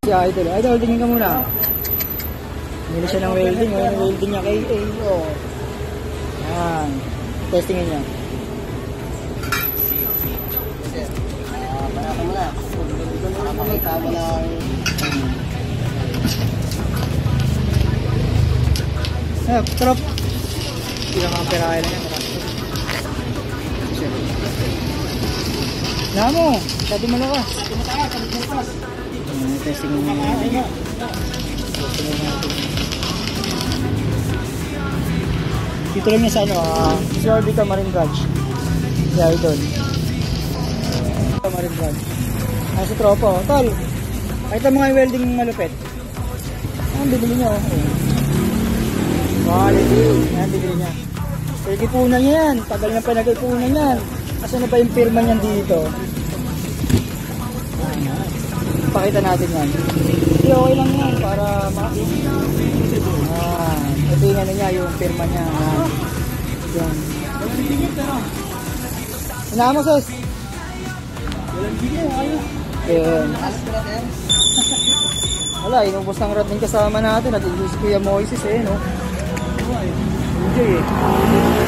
Si Idol. Idol, tingin ka muna. Mili siya ng welding. Ngayon ang welding niya kay A.O. Ayan. Testingin niya. Para muna. Para makita mo lang. Trop. Ilang mga perahe lang yan. Namo, sabi mo ka. Testing mo na. Dito lang niya sa ano, si Orbita Marine Branch. Si Idol. Marine Branch. Si Tropo. Tol, kahit ang mga welding malupit. Ang bibili niyo. Quality. Yan, bibili niya. Pag-ipunan niya yan. Tagal na pa nag-ipunan yan. Asa na pa yung firma niyan dito? Pakita natin yan. Hindi, okay lang yan para makikita. Ito yung ano niya, yung firma niya. Yan. Sinahan mo, sus? Walang bigay, ayos. Yan. Wala, inubos ng rod ng kasama natin. At si Kuya Moises no? Enjoy